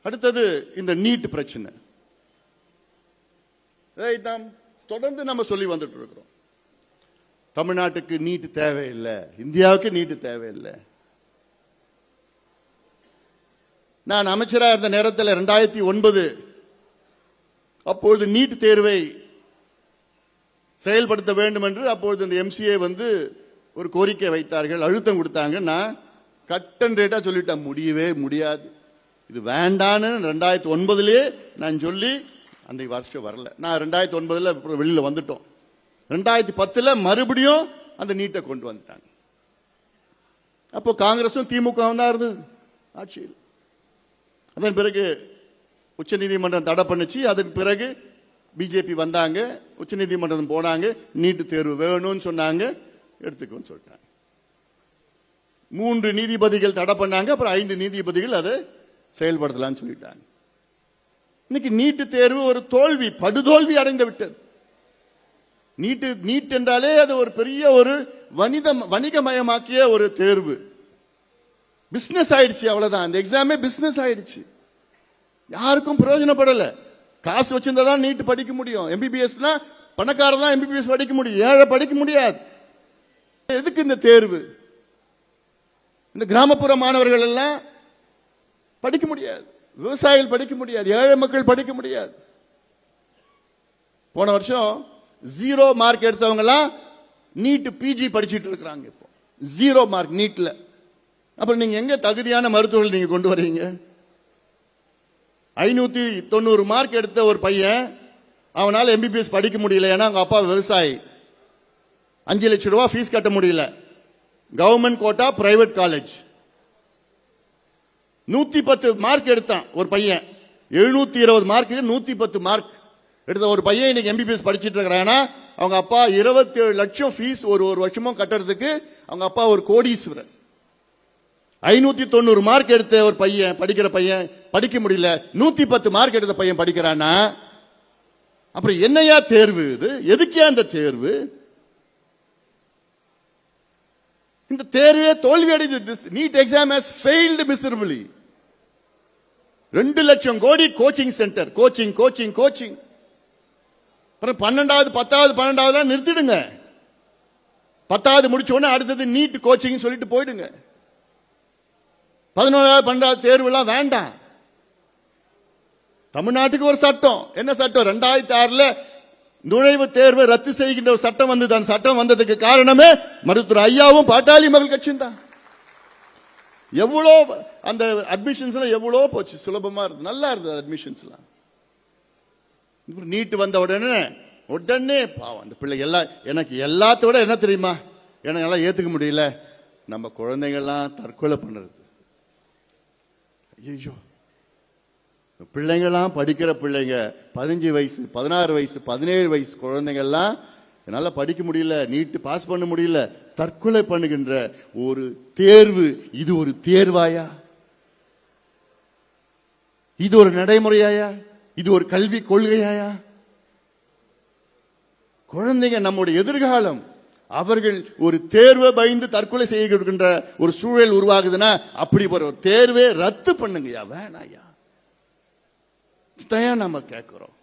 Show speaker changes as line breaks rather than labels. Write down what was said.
அடுத்தது இந்த நீட் பிரச்சனை. இதைத்தான் தொடர்ந்து நம்ம சொல்லி வந்துட்டு இருக்கிறோம். தமிழ்நாட்டுக்கு நீட் தேவையில்லை, இந்தியாவுக்கு நீட் தேவையில்லை. நான் அமைச்சராக இருந்த நேரத்தில் 2009 அப்பொழுது நீட் தேர்வை செயல்படுத்த வேண்டும் என்று அப்பொழுது இந்த எம்சிஏ ஒரு கோரிக்கை வைத்தார்கள், அழுத்தம் கொடுத்தாங்க. நான் கட் அண்ட் ரேட்டா சொல்லிட்டேன், முடியவே முடியாது, இது வேண்டான்னு 2009 நான் சொல்லி அந்த வருஷம் வரல. நான் 2009 வெளியில வந்துட்டோம். 2010 மறுபடியும் அந்த நீட்டை கொண்டு வந்துட்டாங்க. அப்போ காங்கிரசும் திமுக தான் இருந்தது ஆட்சியில். அதன் பிறகு உச்ச நீதிமன்றம் தடை பண்ணுச்சு. அதன் பிறகு பிஜேபி வந்தாங்க, உச்ச நீதிமன்றம் போனாங்க, நீட்டு தேர்வு வேணும்னு சொன்னாங்க, எடுத்துக்கோன்னு சொல்லிட்டாங்க. 3 நீதிபதிகள் தடை பண்ணாங்க, அப்புறம் 5 நீதிபதிகள் அதை செயல்படுத்தலாம்னு சொல்லிட்டாங்க. இன்னைக்கு நீட்டு தேர்வு ஒரு தோல்வி, படுதோல்வி அடைந்து விட்டது. நீட் என்றாலே அது ஒரு பெரிய ஒரு வணிகமயமாக்கிய ஒரு தேர்வு, பிசினஸ் ஆயிடுச்சு, அவ்வளவுதான். அந்த எக்ஸாமே பிசினஸ் ஆயிடுச்சு, யாருக்கும் பிரயோஜனப்படல. காசு வச்சிருந்தா நீட் படிக்க முடியும். எம்பிபிஎஸ்னா பணக்காரன் தான் எம்பிபிஎஸ் படிக்க முடியும், ஏழை படிக்க முடியாது. எதுக்கு இந்த தேர்வு? இந்த கிராமப்புற மாணவர்கள் எல்லாம் படிக்க முடியாது, விவசாயிகள் படிக்க முடியாது, ஏழை மக்கள் படிக்க முடியாது. போன வருஷம் 0 மார்க் எடுத்தவங்க எல்லாம் நீட் பிஜி படிச்சுட்டு இருக்கிறாங்க. இப்போ 0 மார்க் நீட்ல. அப்புறம் நீங்க எங்க தகுதியான மருத்துவர்கள் நீங்க கொண்டு வரீங்க? 590 மார்க் எடுத்த ஒரு பையன், அவனால எம்பிபிஎஸ் படிக்க முடியல, ஏன்னா அவங்க அப்பா விவசாயி. 5 லட்சம் ரூபாய் ஃபீஸ் கட்ட முடியல, government quota private college. 110 mark எடுத்தான் ஒரு பையன், 720 மார்க் 110 மார்க் எடுத்த ஒரு பையன் இன்னைக்கு எம்பிபிஎஸ் படிச்சுட்டு இருக்கிறான்னா அவங்க அப்பா 27 லட்சம் ஃபீஸ் ஒரு வருஷமும் கட்டுறதுக்கு அவங்க அப்பா ஒரு கோடீஸ்வரர். 590 மார்க் எடுத்த ஒரு பையன், படிக்கிற பையன் படிக்க முடியல, 110 மார்க் எடுத்த பையன் படிக்கிறானா, அப்புறம் என்னையா தேர்வு இது? எதுக்கே அந்த தேர்வு? இந்த தேர்வே தோல்வி அடைந்தது. NEET exam has failed miserably. 2 லட்சம் crore coaching centre, coaching coaching coaching. 12வது 10வது 12வது நிறுத்திடுங்க. 10வது முடிச்ச உடனே அடுத்தது நீட் கோச்சிங் சொல்லிட்டு போயிடுங்க. 11வது 12வது தேர்வு எல்லாம் வேண்டாம். தமிழ்நாட்டுக்கு ஒரு சட்டம், என்ன சட்டம்? 2006 நுழைவு தேர்வை ரத்து செய்கின்ற ஒரு சட்டம் வந்தது. அந்த சட்டம் வந்ததுக்கு காரணமே மருத்துவர் ஐயாவும் பாட்டாளி மக்கள் கட்சியும் தான். எவ்வளோ அந்த அட்மிஷன்ஸ் எவ்வளோ போச்சு, சுலபமா இருக்கு, நல்லா இருந்தது அட்மிஷன்ஸ் எல்லாம். நீட் வந்த உடனே பாவம் அந்த பிள்ளை எல்லாம். எனக்கு எல்லாத்தோட என்ன தெரியுமா எனக்கு எல்லாம் ஏத்துக்க முடியல, நம்ம குழந்தைங்கள்லாம் தற்கொலை பண்றது. ஐயோ, பிள்ளைங்கெல்லாம் படிக்கிற பிள்ளைங்க, 15 வயசு 16 வயசு 17 வயசு குழந்தைங்கள்லாம் என்னால படிக்க முடியல, நீட் பாஸ் பண்ண முடியல, தற்கொலை பண்ணுகின்ற ஒரு தேர்வு. இது ஒரு தேர்வாயா? இது ஒரு நடைமுறையாயா? இது ஒரு கல்வி கொள்கையாயா? குழந்தைங்க நம்முடைய எதிர்காலம். அவர்கள் ஒரு தேர்வை பயந்து தற்கொலை செய்கின்ற ஒரு சூழல் உருவாகுதுன்னா அப்படி ஒரு தேர்வே ரத்து பண்ணுங்கயா, வேணாயா. நம்ம கேட்கிறோம்.